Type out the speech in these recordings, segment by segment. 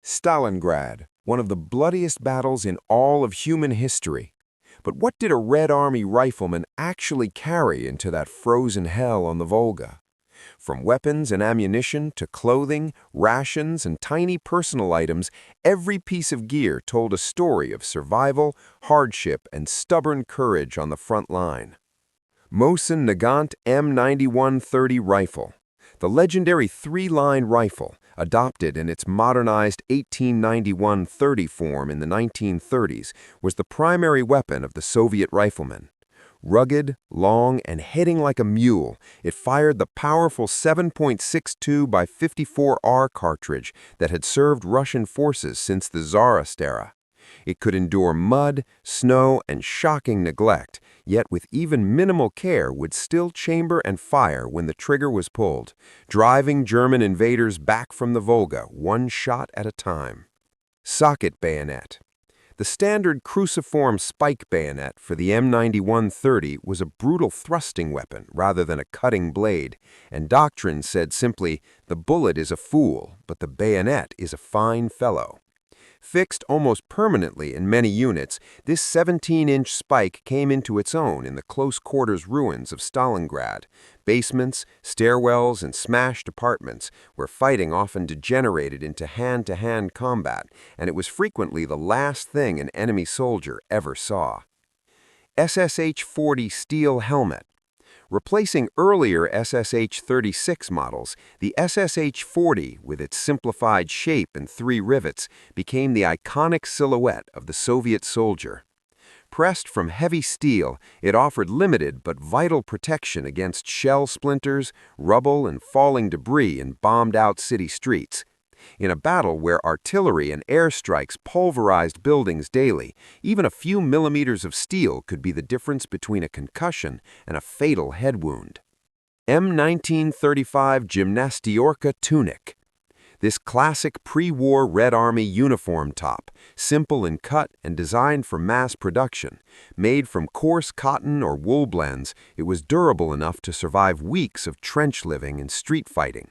Stalingrad, one of the bloodiest battles in all of human history. But what did a Red Army rifleman actually carry into that frozen hell on the Volga? From weapons and ammunition to clothing, rations, and tiny personal items, every piece of gear told a story of survival, hardship, and stubborn courage on the front line. Mosin-Nagant M91 30 rifle. The legendary three-line rifle, adopted in its modernized 1891 30 form in the 1930s, was the primary weapon of the Soviet riflemen. Rugged, long, and heading like a mule, it fired the powerful 7.62 by 54R cartridge that had served Russian forces since the Tsarist era. It could endure mud, snow, and shocking neglect, yet with even minimal care would still chamber and fire when the trigger was pulled, driving German invaders back from the Volga one shot at a time. Socket bayonet. The standard cruciform spike bayonet for the M91 30 was a brutal thrusting weapon rather than a cutting blade, and doctrine said simply, the bullet is a fool, but the bayonet is a fine fellow. Fixed almost permanently in many units, this 17-inch spike came into its own in the close-quarters ruins of Stalingrad, basements, stairwells, and smashed apartments, where fighting often degenerated into hand-to-hand combat, and it was frequently the last thing an enemy soldier ever saw. SSH-40 steel helmet. Replacing earlier SSH-36 models, the SSH-40, with its simplified shape and 3 rivets, became the iconic silhouette of the Soviet soldier. Pressed from heavy steel, it offered limited but vital protection against shell splinters, rubble, and falling debris in bombed-out city streets. In a battle where artillery and airstrikes pulverized buildings daily, even a few millimeters of steel could be the difference between a concussion and a fatal head wound. M1935 Gymnasterka Tunic. This classic pre-war Red Army uniform top, simple in cut and designed for mass production, made from coarse cotton or wool blends, it was durable enough to survive weeks of trench living and street fighting.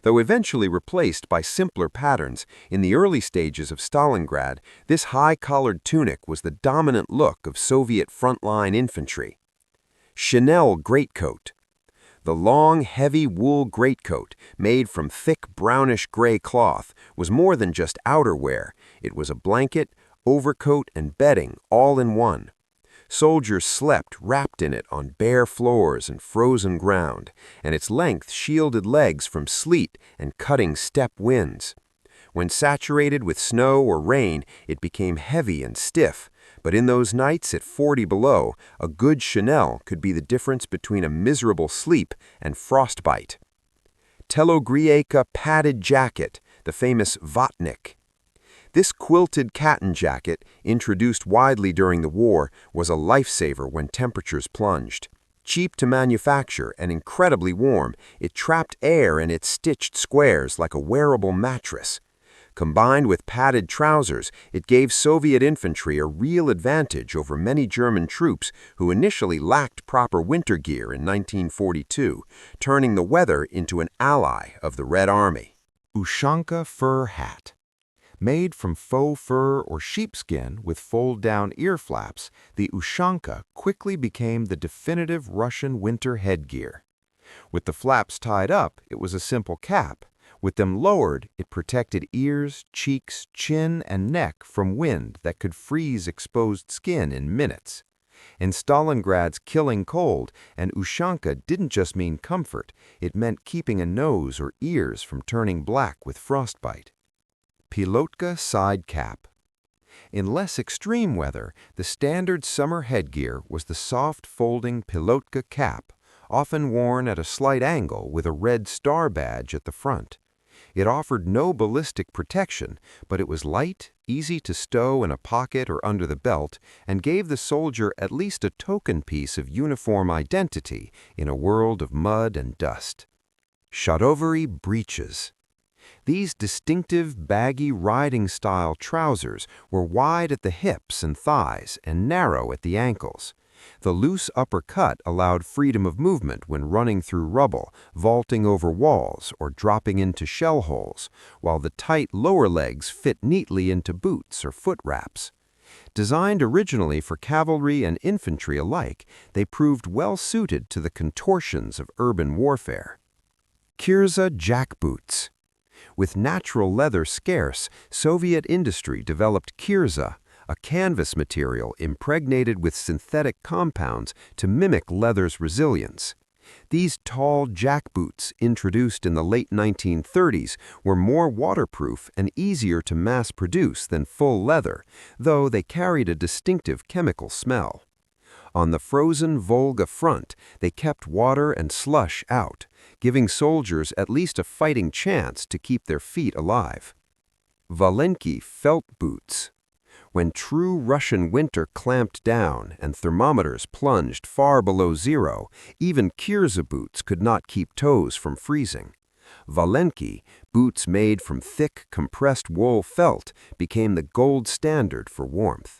Though eventually replaced by simpler patterns, in the early stages of Stalingrad, this high-collared tunic was the dominant look of Soviet frontline infantry. Shinel Greatcoat. The long, heavy wool greatcoat, made from thick brownish-gray cloth, was more than just outerwear. It was a blanket, overcoat, and bedding all in one. Soldiers slept wrapped in it on bare floors and frozen ground, and its length shielded legs from sleet and cutting steppe winds. When saturated with snow or rain, it became heavy and stiff, but in those nights at 40 below, a good Shinel could be the difference between a miserable sleep and frostbite. Telogreika padded jacket, the famous Vatnik. This quilted caton jacket, introduced widely during the war, was a lifesaver when temperatures plunged. Cheap to manufacture and incredibly warm, it trapped air in its stitched squares like a wearable mattress. Combined with padded trousers, it gave Soviet infantry a real advantage over many German troops who initially lacked proper winter gear in 1942, turning the weather into an ally of the Red Army. Ushanka Fur Hat. Made from faux fur or sheepskin with fold-down ear flaps, the Ushanka quickly became the definitive Russian winter headgear. With the flaps tied up, it was a simple cap. With them lowered, it protected ears, cheeks, chin, and neck from wind that could freeze exposed skin in minutes. In Stalingrad's killing cold, an Ushanka didn't just mean comfort, it meant keeping a nose or ears from turning black with frostbite. Pilotka Side Cap. In less extreme weather, the standard summer headgear was the soft folding Pilotka cap, often worn at a slight angle with a red star badge at the front. It offered no ballistic protection, but it was light, easy to stow in a pocket or under the belt, and gave the soldier at least a token piece of uniform identity in a world of mud and dust. Sharovary Breeches. These distinctive, baggy riding-style trousers were wide at the hips and thighs and narrow at the ankles. The loose upper cut allowed freedom of movement when running through rubble, vaulting over walls, or dropping into shell holes, while the tight lower legs fit neatly into boots or foot wraps. Designed originally for cavalry and infantry alike, they proved well suited to the contortions of urban warfare. Kirza Jackboots. With natural leather scarce, Soviet industry developed kirza, a canvas material impregnated with synthetic compounds to mimic leather's resilience. These tall jackboots, introduced in the late 1930s, were more waterproof and easier to mass-produce than full leather, though they carried a distinctive chemical smell. On the frozen Volga front, they kept water and slush out, giving soldiers at least a fighting chance to keep their feet alive. Valenki felt boots. When true Russian winter clamped down and thermometers plunged far below zero, even Kirza boots could not keep toes from freezing. Valenki, boots made from thick, compressed wool felt, became the gold standard for warmth.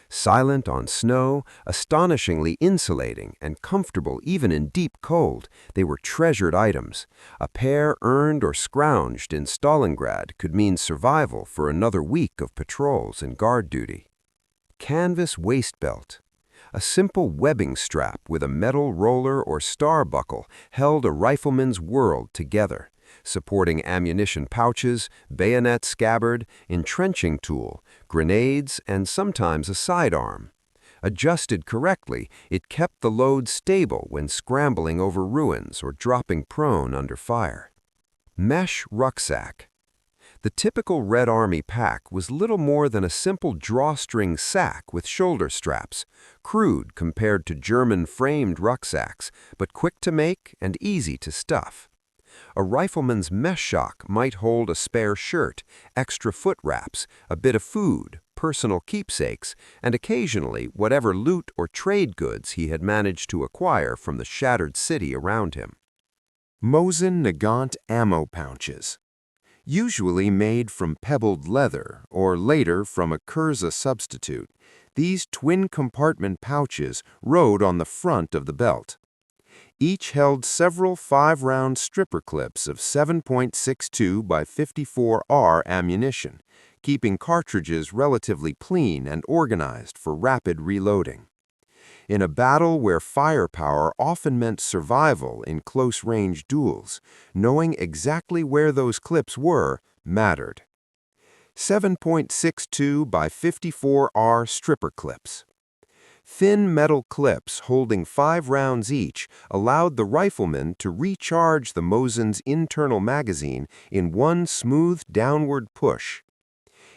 Silent on snow, astonishingly insulating, and comfortable even in deep cold, they were treasured items. A pair earned or scrounged in Stalingrad could mean survival for another week of patrols and guard duty. Canvas waist belt. A simple webbing strap with a metal roller or star buckle held a rifleman's world together, supporting ammunition pouches, bayonet scabbard, entrenching tool, grenades, and sometimes a sidearm. Adjusted correctly, it kept the load stable when scrambling over ruins or dropping prone under fire. Mesh rucksack. The typical Red Army pack was little more than a simple drawstring sack with shoulder straps, crude compared to German-framed rucksacks, but quick to make and easy to stuff. A rifleman's mesh shock might hold a spare shirt, extra foot wraps, a bit of food, personal keepsakes, and occasionally whatever loot or trade goods he had managed to acquire from the shattered city around him. Mosin-Nagant ammo pouches. Usually made from pebbled leather or later from a Kirza substitute, these twin-compartment pouches rode on the front of the belt. Each held several 5-round stripper clips of 7.62 by 54R ammunition, keeping cartridges relatively clean and organized for rapid reloading. In a battle where firepower often meant survival in close-range duels, knowing exactly where those clips were mattered. 7.62 by 54R stripper clips. Thin metal clips holding 5 rounds each allowed the rifleman to recharge the Mosin's internal magazine in one smooth downward push.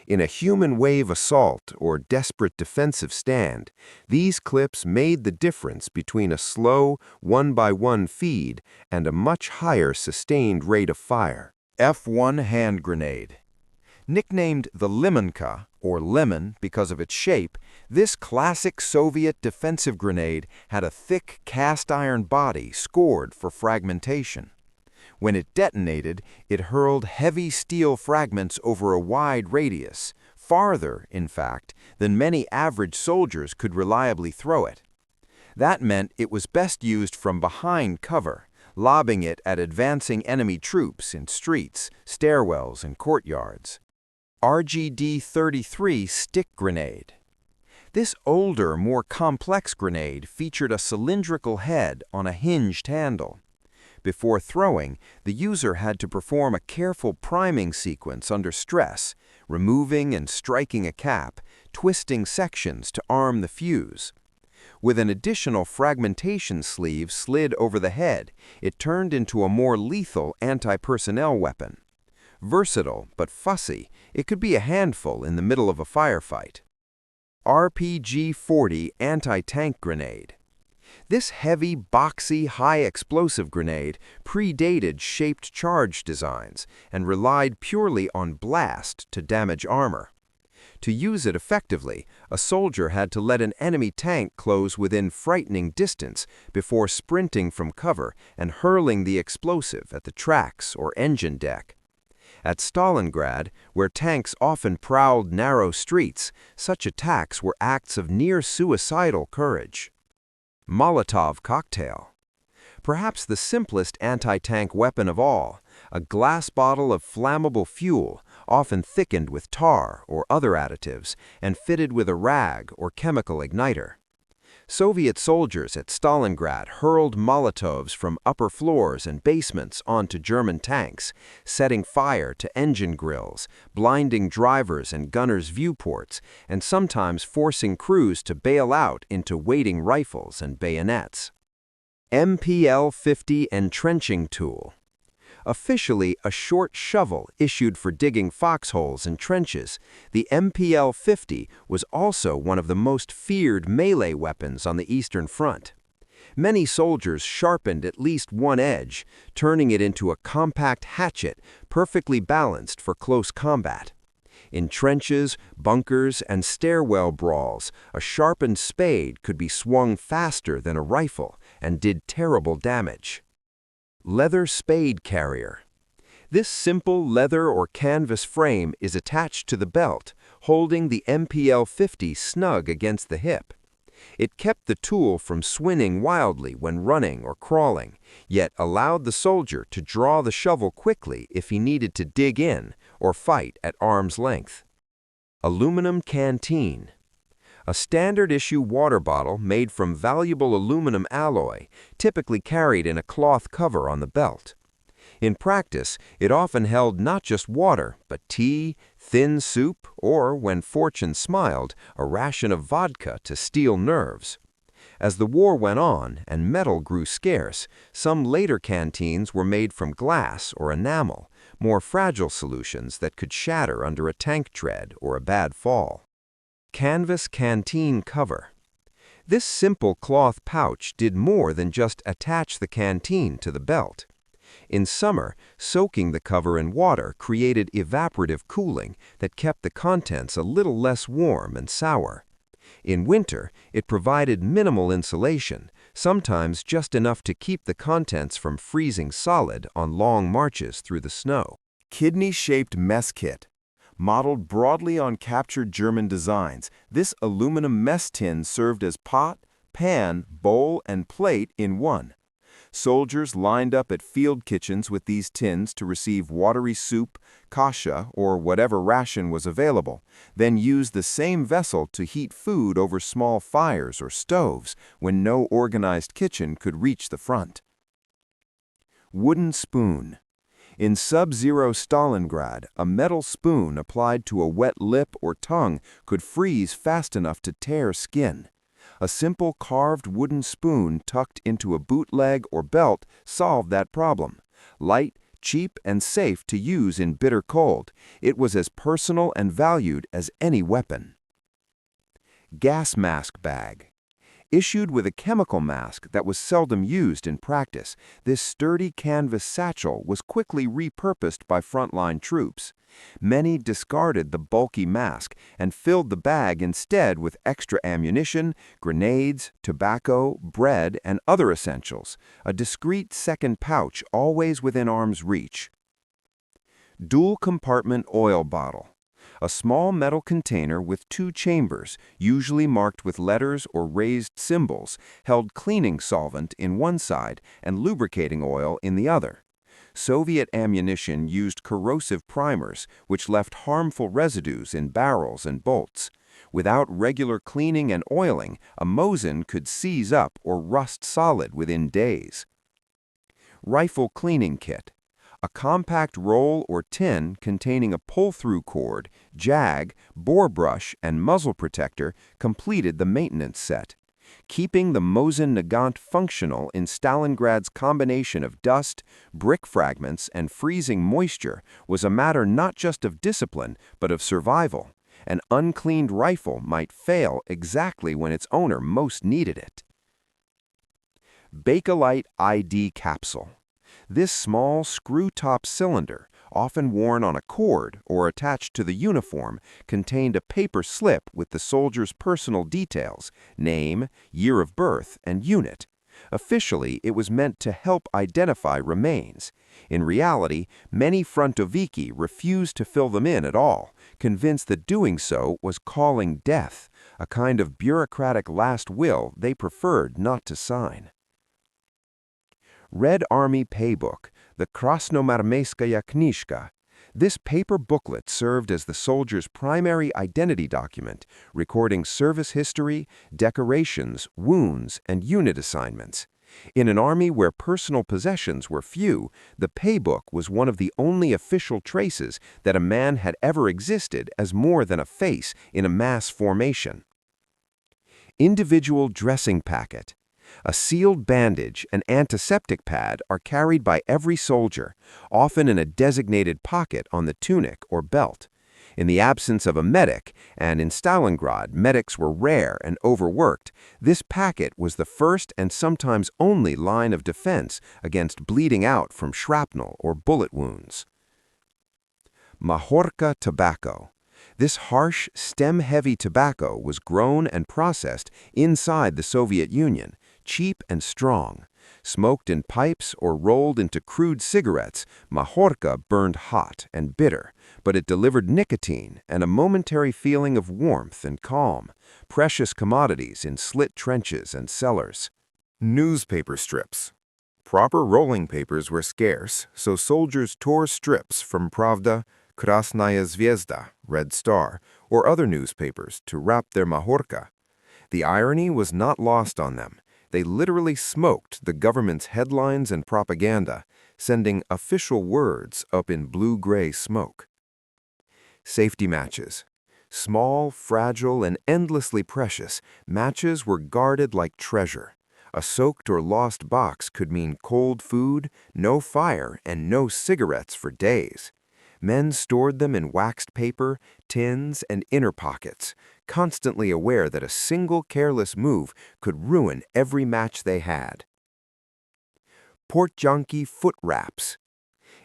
In a human wave assault or desperate defensive stand, these clips made the difference between a slow, one-by-one feed and a much higher sustained rate of fire. F1 hand grenade. Nicknamed the Limonka, or lemon because of its shape, this classic Soviet defensive grenade had a thick cast-iron body scored for fragmentation. When it detonated, it hurled heavy steel fragments over a wide radius, farther, in fact, than many average soldiers could reliably throw it. That meant it was best used from behind cover, lobbing it at advancing enemy troops in streets, stairwells, and courtyards. RGD-33 stick grenade. This older, more complex grenade featured a cylindrical head on a hinged handle. Before throwing, the user had to perform a careful priming sequence under stress, removing and striking a cap, twisting sections to arm the fuse. With an additional fragmentation sleeve slid over the head, it turned into a more lethal anti-personnel weapon. Versatile but fussy, it could be a handful in the middle of a firefight. RPG-40 anti-tank grenade. This heavy, boxy, high-explosive grenade predated shaped charge designs and relied purely on blast to damage armor. To use it effectively, a soldier had to let an enemy tank close within frightening distance before sprinting from cover and hurling the explosive at the tracks or engine deck. At Stalingrad, where tanks often prowled narrow streets, such attacks were acts of near-suicidal courage. Molotov Cocktail. Perhaps the simplest anti-tank weapon of all, a glass bottle of flammable fuel, often thickened with tar or other additives, and fitted with a rag or chemical igniter. Soviet soldiers at Stalingrad hurled Molotovs from upper floors and basements onto German tanks, setting fire to engine grills, blinding drivers and gunners' viewports, and sometimes forcing crews to bail out into waiting rifles and bayonets. MPL-50 Entrenching Tool. Officially a short shovel issued for digging foxholes and trenches, the MPL-50 was also one of the most feared melee weapons on the Eastern Front. Many soldiers sharpened at least one edge, turning it into a compact hatchet perfectly balanced for close combat. In trenches, bunkers, and stairwell brawls, a sharpened spade could be swung faster than a rifle and did terrible damage. Leather spade carrier. This simple leather or canvas frame is attached to the belt, holding the MPL-50 snug against the hip. It kept the tool from swinging wildly when running or crawling, yet allowed the soldier to draw the shovel quickly if he needed to dig in or fight at arm's length. Aluminum Canteen. A standard-issue water bottle made from valuable aluminum alloy, typically carried in a cloth cover on the belt. In practice, it often held not just water, but tea, thin soup, or, when fortune smiled, a ration of vodka to steel nerves. As the war went on and metal grew scarce, some later canteens were made from glass or enamel, more fragile solutions that could shatter under a tank tread or a bad fall. Canvas canteen cover. This simple cloth pouch did more than just attach the canteen to the belt. In summer, soaking the cover in water created evaporative cooling that kept the contents a little less warm and sour. In winter, it provided minimal insulation, sometimes just enough to keep the contents from freezing solid on long marches through the snow. Kidney-shaped mess kit. Modeled broadly on captured German designs, this aluminum mess tin served as pot, pan, bowl, and plate in one. Soldiers lined up at field kitchens with these tins to receive watery soup, kasha, or whatever ration was available, then used the same vessel to heat food over small fires or stoves when no organized kitchen could reach the front. Wooden spoon. In sub-zero Stalingrad, a metal spoon applied to a wet lip or tongue could freeze fast enough to tear skin. A simple carved wooden spoon tucked into a boot leg or belt solved that problem. Light, cheap, and safe to use in bitter cold, it was as personal and valued as any weapon. Gas mask bag. Issued with a chemical mask that was seldom used in practice, this sturdy canvas satchel was quickly repurposed by frontline troops. Many discarded the bulky mask and filled the bag instead with extra ammunition, grenades, tobacco, bread, and other essentials, a discreet second pouch always within arm's reach. Dual compartment oil bottle. A small metal container with two chambers, usually marked with letters or raised symbols, held cleaning solvent in one side and lubricating oil in the other. Soviet ammunition used corrosive primers, which left harmful residues in barrels and bolts. Without regular cleaning and oiling, a Mosin could seize up or rust solid within days. Rifle cleaning kit. A compact roll or tin containing a pull-through cord, jag, bore brush, and muzzle protector completed the maintenance set. Keeping the Mosin-Nagant functional in Stalingrad's combination of dust, brick fragments, and freezing moisture was a matter not just of discipline, but of survival. An uncleaned rifle might fail exactly when its owner most needed it. Bayonet ID Capsule. This small screw-top cylinder, often worn on a cord or attached to the uniform, contained a paper slip with the soldier's personal details, name, year of birth, and unit. Officially, it was meant to help identify remains. In reality, many frontoviki refused to fill them in at all, convinced that doing so was calling death, a kind of bureaucratic last will they preferred not to sign. Red Army Paybook, the Krasnoarmeyskaya Knizhka. This paper booklet served as the soldier's primary identity document, recording service history, decorations, wounds, and unit assignments. In an army where personal possessions were few, the paybook was one of the only official traces that a man had ever existed as more than a face in a mass formation. Individual dressing packet. A sealed bandage and antiseptic pad are carried by every soldier, often in a designated pocket on the tunic or belt. In the absence of a medic, and in Stalingrad medics were rare and overworked, this packet was the first and sometimes only line of defense against bleeding out from shrapnel or bullet wounds. Mahorka Tobacco. This harsh, stem-heavy tobacco was grown and processed inside the Soviet Union, cheap and strong. Smoked in pipes or rolled into crude cigarettes, Mahorka burned hot and bitter, but it delivered nicotine and a momentary feeling of warmth and calm, precious commodities in slit trenches and cellars. Newspaper strips. Proper rolling papers were scarce, so soldiers tore strips from Pravda, Krasnaya Zvezda, Red Star, or other newspapers to wrap their Mahorka. The irony was not lost on them. They literally smoked the government's headlines and propaganda, sending official words up in blue-gray smoke. Safety matches. Small, fragile, and endlessly precious, matches were guarded like treasure. A soaked or lost box could mean cold food, no fire, and no cigarettes for days. Men stored them in waxed paper, tins, and inner pockets, constantly aware that a single careless move could ruin every match they had. Portyanki Footwraps.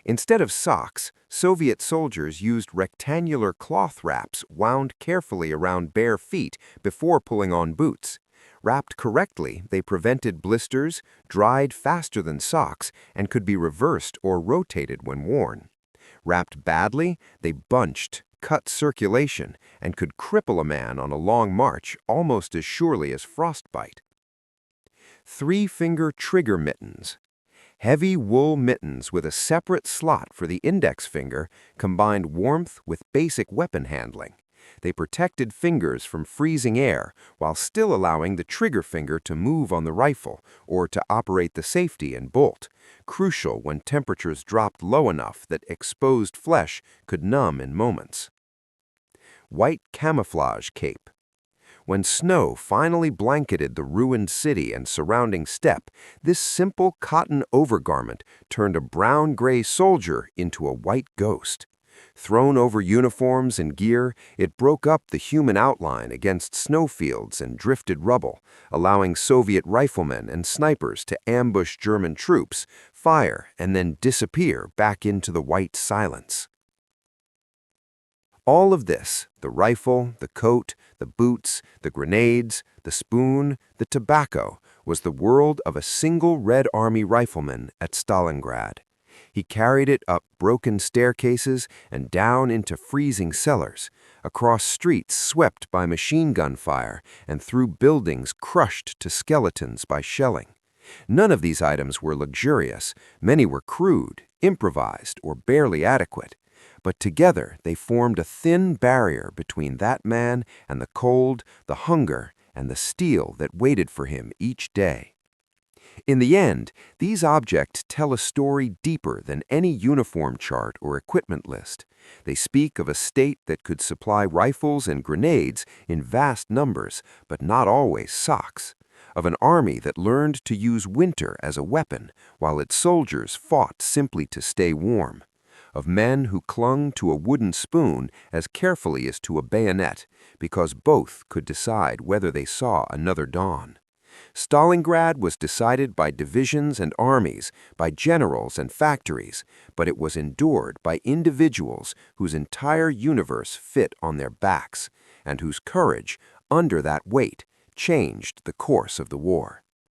Instead of socks, Soviet soldiers used rectangular cloth wraps wound carefully around bare feet before pulling on boots. Wrapped correctly, they prevented blisters, dried faster than socks, and could be reversed or rotated when worn. Wrapped badly, they bunched, cut circulation, and could cripple a man on a long march almost as surely as frostbite. Three-finger trigger mittens. Heavy wool mittens with a separate slot for the index finger combined warmth with basic weapon handling. They protected fingers from freezing air while still allowing the trigger finger to move on the rifle or to operate the safety and bolt, crucial when temperatures dropped low enough that exposed flesh could numb in moments. White camouflage cape. When snow finally blanketed the ruined city and surrounding steppe, this simple cotton overgarment turned a brown-gray soldier into a white ghost. Thrown over uniforms and gear, it broke up the human outline against snowfields and drifted rubble, allowing Soviet riflemen and snipers to ambush German troops, fire, and then disappear back into the white silence. All of this, the rifle, the coat, the boots, the grenades, the spoon, the tobacco, was the world of a single Red Army rifleman at Stalingrad. He carried it up broken staircases and down into freezing cellars, across streets swept by machine gun fire, and through buildings crushed to skeletons by shelling. None of these items were luxurious. Many were crude, improvised, or barely adequate. But together they formed a thin barrier between that man and the cold, the hunger, and the steel that waited for him each day. In the end, these objects tell a story deeper than any uniform chart or equipment list. They speak of a state that could supply rifles and grenades in vast numbers, but not always socks. Of an army that learned to use winter as a weapon, while its soldiers fought simply to stay warm. Of men who clung to a wooden spoon as carefully as to a bayonet, because both could decide whether they saw another dawn. Stalingrad was decided by divisions and armies, by generals and factories, but it was endured by individuals whose entire universe fit on their backs, and whose courage, under that weight, changed the course of the war.